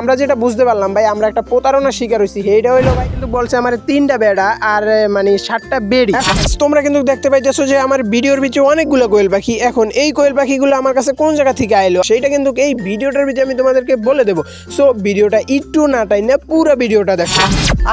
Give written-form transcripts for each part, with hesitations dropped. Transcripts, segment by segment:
আমরা যেটা বুঝতে পারলাম ভাই, আমরা একটা প্রতারণার শিকার হয়েছি। এইটা হইলো ভাই কিন্তু বলছে আমার 3টা বেড়া আর মানে 7টা বেড়ি। তোমরা কিন্তু দেখতে পাইতেছো যে আমার ভিডিওর ভিতরে অনেকগুলো কোয়েল পাখি। এখন এই কোয়েল পাখিগুলো আমার কাছে কোন জায়গা থেকে আইলো সেইটা কিন্তু এই ভিডিওটার ভিতরে আমি তোমাদেরকে বলে দেবো। সো ভিডিওটা একটু না টাইনা পুরো ভিডিওটা দেখো।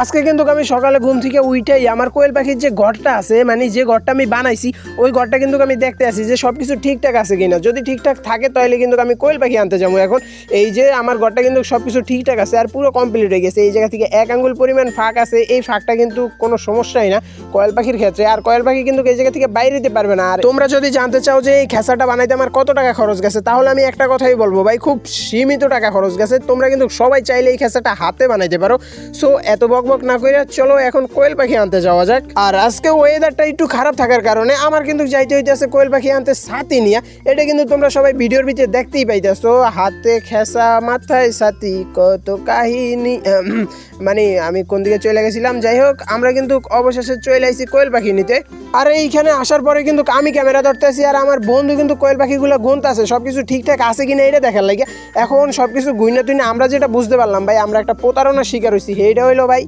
আজকে কিন্তু আমি সকালে ঘুম থেকে উইঠাই আমার কোয়েল পাখির যে ঘরটা আছে, মানে যে ঘরটা আমি বানাইছি ওই ঘরটা কিন্তু আমি দেখতে আসি যে সবকিছু ঠিকঠাক আছে কিনা। যদি ঠিকঠাক থাকে তাহলে কিন্তু আমি কোয়েল পাখি আনতে যাবো। এখন এই যে আমার ঘরটা কিন্তু সবকিছু ঠিকঠাক আছে আর পুরো কমপ্লিট হয়ে গেছে। এই জায়গা থেকে 1 আঙ্গুল পরিমাণ ফাঁক আছে, এই ফাঁকটা কিন্তু কোনো সমস্যাই না কোয়েল পাখির ক্ষেত্রে। আর কোয়েল পাখি কিন্তু এই জায়গা থেকে বাইরে যেতে পারবে না। আর তোমরা যদি জানতে চাও যে এই খেসাটা বানাইতে আমার কত টাকা খরচ গেছে, তাহলে আমি একটা কথাই বলবো ভাই, খুব সীমিত টাকা খরচ গেছে। তোমরা কিন্তু সবাই চাইলে এই খেসাটা হাতে বানাইতে পারো। সো এত বকবক না করে চলো এখন কোয়েল পাখি আনতে যাওয়া যাক। আর আজকে ওয়েদারটা একটু খারাপ থাকার কারণে আমার কিন্তু যাইতে হইতেছে কোয়েল পাখি আনতে ছাতি নিয়ে। এটা কিন্তু তোমরা সবাই ভিডিওর ভিতরে দেখতেই পাইতেছো, হাতে খেসা মাথায় ছাতি কত কাহিনী। মানে আমি কোন দিকে চলে গেছিলাম। যাই হোক, আমরা কিন্তু অবশেষে চলে আসছি কোয়েল পাখি নিতে। আর এইখানে আসার পরে কিন্তু আমি ক্যামেরা ধরতে আসি আর আমার বন্ধু কিন্তু কোয়েল পাখিগুলো গুনতে আছে সবকিছু ঠিকঠাক আছে কিনা এটা দেখার লাগে। এখন সবকিছু গুইনা তুইনা আমরা যেটা বুঝতে পারলাম ভাই, আমরা একটা প্রতারণার শিকার হয়েছি। এইটা হইলো ভাই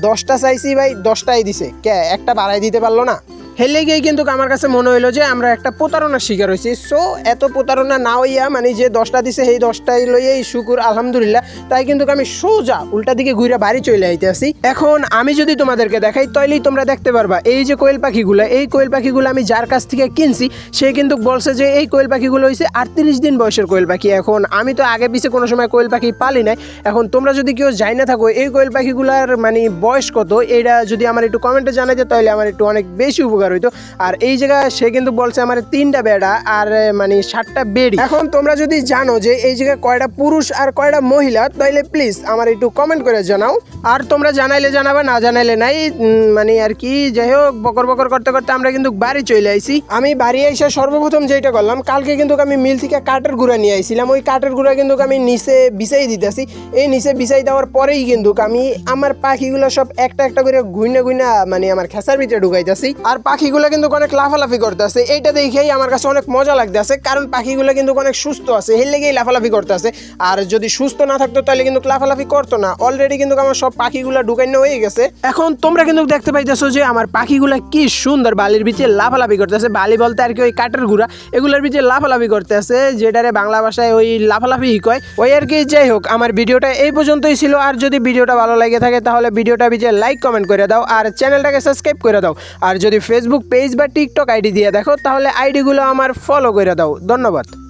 10টা চাইছি ভাই, 10টাই দিছে, কে একটা বাড়াই দিতে পারলো না। হেলে গিয়ে কিন্তু আমার কাছে মনে হইলো যে আমরা একটা প্রতারণার শিকার হয়েছি। সো এত প্রতারণা না হইয়া, মানে যে 10টা দিছে সেই 10টাই লইয়াই শুকুর আলহামদুলিল্লাহ। তাই কিন্তু আমি সোজা উল্টা দিকে ঘুরে বাড়ি চলে আইতে আসি। এখন আমি যদি তোমাদেরকে দেখাই তাইলেই তোমরা দেখতে পারবা এই যে কোয়েল পাখিগুলো, এই কোয়েল পাখিগুলো আমি যার কাছ থেকে কিনছি সে কিন্তু বলছে যে এই কোয়েল পাখিগুলো হয়েছে 38 দিন বয়সের কোয়েল পাখি। এখন আমি তো আগে পিছে কোনো সময় কোয়েল পাখি পালি নাই। এখন তোমরা যদি কেউ যাই না থাকো এই কোয়েল পাখিগুলার মানে বয়স কত, এটা যদি আমার একটু কমেন্টে জানাইতে তাহলে আমার একটু অনেক বেশি উপকার হইতো। আর এই জায়গায় সে কিন্তু বলছে আমার 3টা বেড়া আর মানে 7টা বেড়ি। এখন তোমরা যদি জানো যে এই জায়গায় কয়টা পুরুষ আর কয়টা মহিলা, তাহলে প্লিজ আমার একটু কমেন্ট করে জানাও। আর তোমরা জানাইলে জানাবা, না জানাইলে নাই, মানে আর কি। যাই হোক, বকর বকর করতে করতে আমরা কিন্তু বাড়ি চলে আইছি। আমি বাড়ি এসে সর্বপ্রথম যেটা করলাম, কালকে কিন্তু আমি মিল থেকে কাঠের গুঁড়া নিয়ে আইছিলাম। ওই কাঠের গুঁড়া কিন্তু আমি নিচে বিছাই দিতেছি। এই নিচে বিছাই দেওয়ার পরেই কিন্তু আমি আমার পাখিগুলো সব একটা একটা করে গুইনা গুইনা মানে আমার খেসার ভিতরে ঢুকাইতেছি। আর পাখিগুলো কিন্তু অনেক লাফালাফি করতেছে। এইটা দেখেই আমার কাছে অনেক মজা লাগতেছে, কারণ পাখিগুলো কিন্তু অনেক সুস্থ আছে, এর লেগেই লাফালাফি করতেছে। আর যদি সুস্থ না থাকতো তাহলে কিন্তু লাফালাফি করতো না। অলরেডি কিন্তু আমার সব পাখিগুলো ঢুকাইনো হয়ে গেছে। এখন তোমরা কিন্তু দেখতে পাইতেছো যে আমার পাখিগুলো কি সুন্দর বালির ভিতরে লাফালাফি করতেছে। বালি বলতে আর কি ওই কাঠের গুঁড়া, এগুলোর ভিতরে লাফালাফি করতেছে, যেটারে বাংলা ভাষায় ওই লাফালাফি কয়, ওই আর কি। যাই হোক, আমার ভিডিওটা এই পর্যন্তই ছিল। আর যদি ভিডিওটা ভালো লাগে থাকে তাহলে ভিডিওটা ভিতরে লাইক কমেন্ট করে দাও আর চ্যানেলটাকে সাবস্ক্রাইব করে দাও। আর যদি ফেসবুক পেজ বা টিকটক আইডি দিয়ে দেখো তাহলে আইডিগুলো আমার ফলো করে দাও। ধন্যবাদ।